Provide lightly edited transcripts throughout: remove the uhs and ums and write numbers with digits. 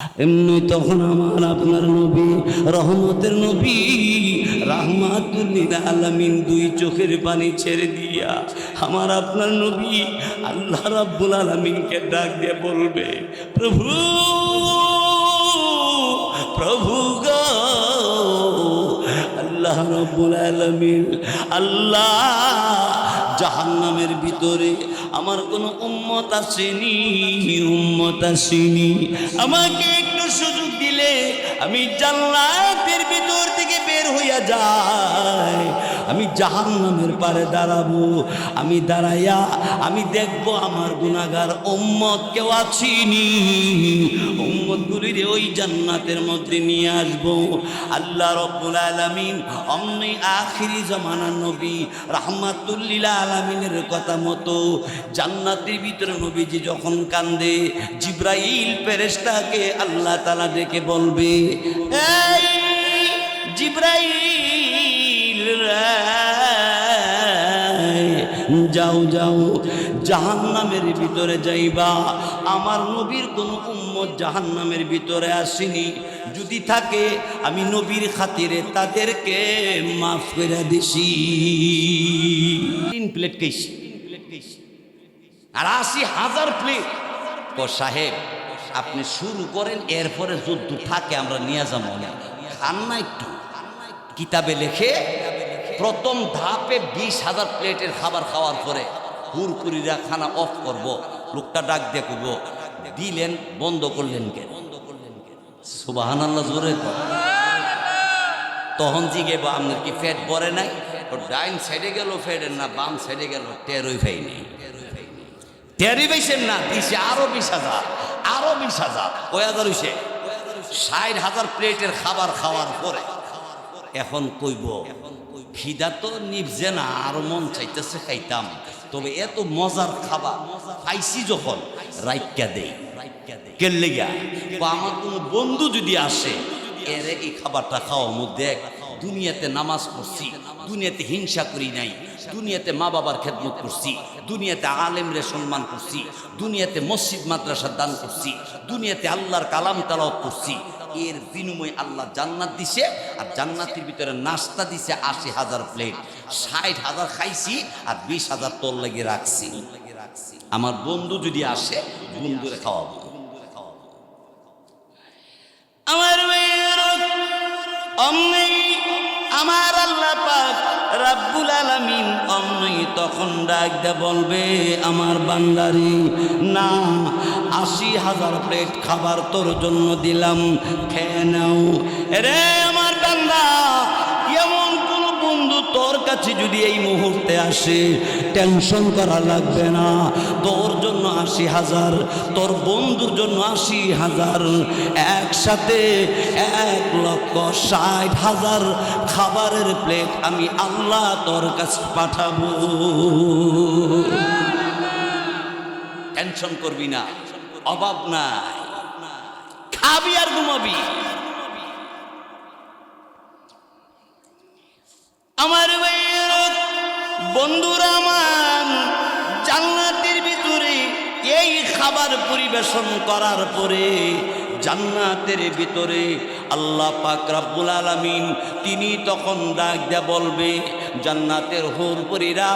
এমনি তখন আমার আপনার নবী রহমতের নবী রাহমাতুল লিল আলামিন দুই চোখের পানি ছেড়ে দিয়া আমার আপনার নবী আল্লাহ রাব্বুল আলামিনকে ডাক দিয়ে বলবে, প্রভু প্রভু গো আল্লাহ রাব্বুল আলামিন, আল্লাহ জাহান্নামের ভিতরে আমার কোনো উম্মত আসেনি, উম্মত আসেনি, আমাকে একটু সুযোগ দিলে আমি জান্নাতের ভিতর থেকে বের হইয়া যাই, আমি জাহান্নামের পারে দাঁড়াবো, আমি দাঁড়াইয়া আমি দেখবো আমার গুনাহগার উম্মত কেউ আসেনি, উম্মতগুলিরে ওই জান্নাতের মধ্যে নিয়ে আসবো। আল্লাহ রাব্বুল আলামিন অমনি আখিরি জামানার নবী রাহমাতুল লিল আলামিনের কথা মতো জান্নাতের ভিতরে নবীজি যখন কান্দে জিবরাইল ফেরেশতাকে আল্লাহ তাআলা ডেকে বলবে, এই জিবরাইল যাও যাও জাহান্নামের ভিতরে যাইবা, আমার নবীর কোন উম্মত জাহান্নামের ভিতরে আসেনি, যদি থাকে আমি নবীর খাতিরে তাদেরকে মাফ করে দিছি। 3 প্লেট খাইছি আর 80,000 প্লেট। ও সাহেব আপনি শুরু করেন, এরপরে যুদ্ধ থাকে আমরা নিয়ে যাবো, খান না একটু। কিতাবে লেখে প্রথম ধাপে 20,000 প্লেটের খাবার খাওয়ার পরে হুরকুরিরা খানা অফ করব, লোকটা ডাক দিয়ে করব, দিলেন বন্ধ করলেন কেন? সুবহানাল্লাহ জোরে কর। তখন জিগে বা আপনার কি ফ্যাট পরে নাই? ডাইন সাইডে গেল ফ্যাটের না বাম সাইডে গেল টেরই ফাই নেই, টেরই পাইছেন না, দিছে আরো 20,000, আরো 20,000, কয় হাজার হইছে? 60,000 প্লেটের খাবার খাওয়ার পরে এখন কইব খিদা তো নিভছে না, আরো মন চাইতেছে খাইতাম, তবে এত মজার খাবার পাইছি যখন রাইকা দেই, কেলে গা আমার কোনো বন্ধু যদি আসে এরে এই খাবারটা খাওয়ার মধ্যে দুনিয়াতে নামাজ পড়ছি, দুনিয়াতে হিংসা করি নাই, দুনিয়াতে মা বাবার খেদমত করছি, দুনিয়াতে আলেমরে সম্মান করছি, দুনিয়াতে মসজিদ মাদ্রাসা দান করছি, দুনিয়াতে আল্লাহর কালাম তালাওয়াত করছি, এর বিনিময়ে আল্লাহ জান্নাত দিছে, আর জান্নাতের ভিতরে নাস্তা দিছে 80,000 প্লেট। 60,000 খাইছি আর 20,000 তোর লাগিয়ে রাখছি। আমার বন্ধু যদি আসে বন্ধুরে খাওয়াবো। আমার আমার আল্লাহ পাক রাব্বুল আলামিন অমনি তখন ডাক দে বলবে, আমার বান্দারি না 80,000 প্লেট খাবার তোর জন্য দিলাম, খেয়ে নাও। রে আমার বান্দা, এমন কোন বন্ধু তোর কাছে যদি এই মুহূর্তে আসে টেনশন করা লাগবে না, তোর জন্য 80,000, তোর বন্ধুর জন্য 80,000, একসাথে 1,60,000 খাবারের প্লেট আমি আল্লাহ তোর কাছে পাঠাবো। টেনশন করবি না, অভাব নাই, খাবি আর ঘুমাবি। আমার বন্ধুরা আমার, জান্নাতের ভিতরে এই খাবার পরিবেশন করার পরে জান্নাতের ভিতরে আল্লাহ পাক রব্বুল আলামিন তিনি তখন ডাক দিয়ে বলবে, জান্নাতের হুরপরীরা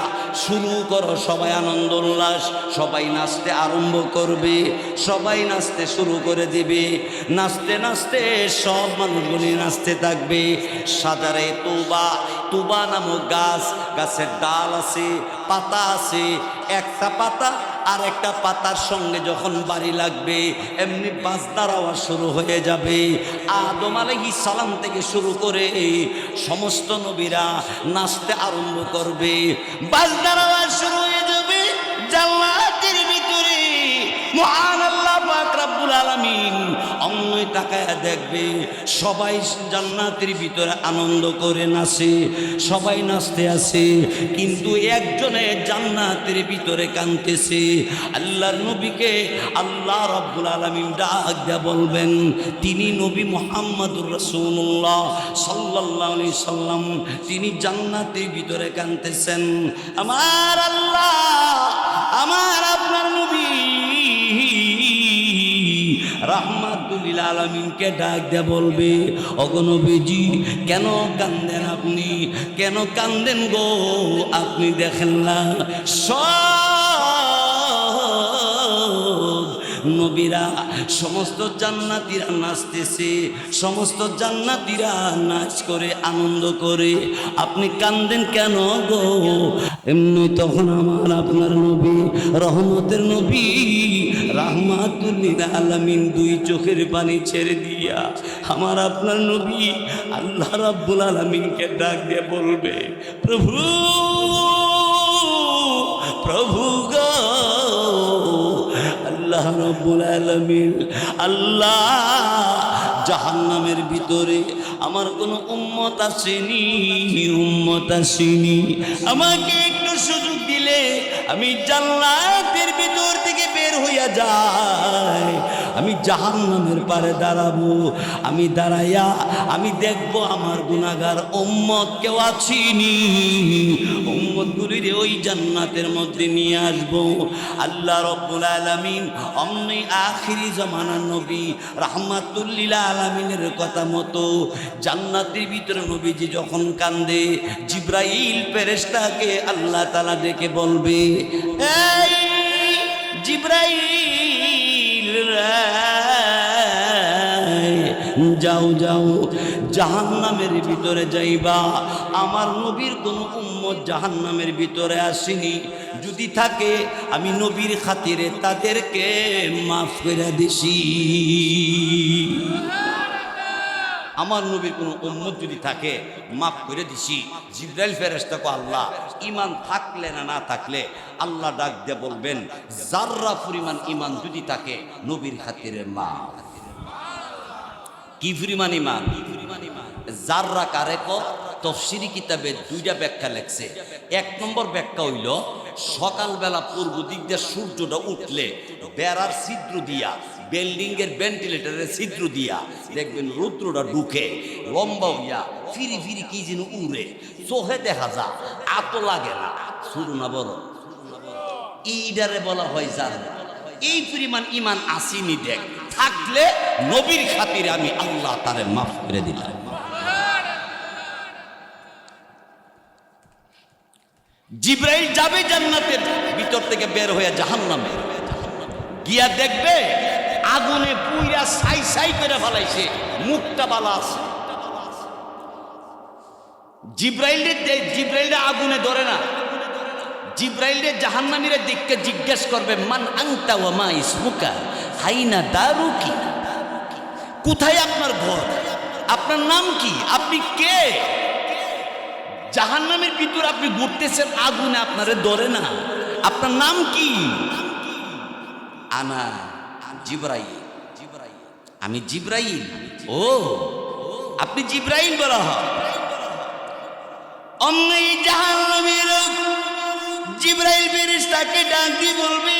শুরু করো, সবাই আনন্দ উল্লাস, সবাই নাচতে আরম্ভ করবে, সবাই নাচতে শুরু করে দেবে, নাচতে নাচতে সব মানুষগুলি নাচতে থাকবে। সাজারে তুবা, তুবা নামক গাছ, গাছের ডাল আছে, পাতা আছে, একটা পাতা আর একটা পাতার সঙ্গে যখন বাড়ি লাগবে এমনি বাজনার আওয়াজ শুরু হয়ে যাবে। আদম আলাইহিস সালাম থেকে শুরু করে সমস্ত নবীরা নাচতে আরম্ভ করবে, বাজনার আওয়াজ শুরু হয়ে যাবে। জান্নাতের ভিতরে মহান আল্লাহ পাক রব্বুল আলামিন অমনি তাকায়া দেখবে সবাই জান্নাতের ভিতরে আনন্দ করে নাচে, সবাই নাচতে আছে, কিন্তু একজনে জান্নাতের ভিতরে কাঁদতেছে। আল্লাহর নবীকে আল্লাহ রাব্বুল আলামিন ডাক দিয়া বলবেন, তিনি নবী মুহাম্মদুর রাসূলুল্লাহ সাল্লাল্লাহু আলাইহি সাল্লাম, তিনি জান্নাতের ভিতরে কাঁদতেছেন। আমার আল্লাহ, আমার আপনার নবী রাহমাতুল লিল আলামিনকে ডাক দিয়ে বলবে, ওগো নবীজি কেন কান্দেন আপনি, কেন কান্দেন গো? আপনি দেখেন না নবীরা সমস্ত জান্নাতীরা নাচতেছে, সমস্ত জান্নাতীরা নাচ করে আনন্দ করে, আপনি কান্দেন কেন গো? এমনি তখন আমার আপনার নবী, রহমতের নবী, রাহমাতুল লিল আলামিন দুই চোখের পানি ছেড়ে দিয়া আমার আপনার নবী আল্লাহ রাব্বুল আলামিনকে ডাক দিয়ে বলবে, প্রভু প্রভু গো, আল্লাহ রাব্বুল আলামিন, আল্লাহ জাহান্নামের ভিতরে আমার কোনো উম্মত আসেনি, উম্মত আসেনি, আমাকে একটু সুযোগ দিলে আমি জান্নাতের ভিতর থেকে বের হইয়া যাই, আমি জাহান্নামের পারে দাঁড়াবো, আমি দাঁড়াইয়া আমি দেখবো আমার গুনাহগার উম্মত কেউ আছিনি, উম্মতগুলির ওই জান্নাতের মধ্যে নিয়ে আসবো। আল্লাহ রাব্বুল আলামিন অমনি আখিরি জামানার নবী রাহমাতুল লিল আলামিনের কথা মতো জান্নাতের ভিতরে নবীজি যখন কান্দে, জিবরাইল ফেরেশতাকে আল্লাহ তাআলা ডেকে বলবে, এই জিবরাইল যাও যাও জাহান্নামের ভিতরে যাইবা, আমার নবীর কোনো উম্মত জাহান্নামের ভিতরে আসেনি, যদি থাকে আমি নবীর খাতিরে তাদেরকে মাফ করে দিছি। আমার নবীর কোনো উম্মত যদি থাকে মাফ করে দিছি। জিবরাইল ফেরেশতাকে আল্লাহ ঈমান থাকলে না থাকলে আল্লাহ ডাক দিয়ে বলবেন, যাররা পরিমাণ ঈমান যদি থাকে নবীর খাতিরে মাফ। কি পরিমাণ ঈমান? যাররা কারে ক তাফসীরি কিতাবে দুইটা ব্যাখ্যা লেখছে। এক নম্বর ব্যাখ্যা হইল, সকালবেলা পূর্ব দিক দিয়ে সূর্যটা উঠলে বেড়ার ছিদ্র দিয়া, বিল্ডিং এর ভেন্টিলেটরের ছিদ্র দিয়া দেখবেন রৌদ্রটা ঢুকে লম্বা হইয়া ফিরি ফিরি কি যেন উড়ে, চোখে দেখা যা, আতো লাগে না, শুরু না বড়, এইটারে বলা হয় জাররা। এই পরিমাণ ঈমান আসেনি, দেখ থাকলে নবীর খাতিরে আমি আল্লাহ তারে মাফ করে দিলাম। জিবরাইল যাবে জান্নাতের ভিতর থেকে বের হয়ে জাহান্নামে গিয়া দেখবে আগুনে পুইরা ছাই ছাই করে ফেলাইছে, মুখটা বালা আছে। জিবরাইল আগুনে ধরে না, জিবরাইল জাহান্নামীরা দেখকে জিজ্ঞেস করবে, মান আনতা ওয়া মা ইসমুকা, হাইনা দারুকি, কোথায় আপনার ঘর, আপনার নাম কি, আপনি কে? জাহান্নামের ভিতর আপনি ঘুরতেছেন, আগুনে আপনারে ধরে না, আপনার নাম কি? আনা জিবরাইল, আমি জিবরাইল। ও আপনি জিবরাইল বলা হয়। অমনি জাহান্নামীর জিবরাইল ফেরেশতাকে ডাক দিয়ে বলবে,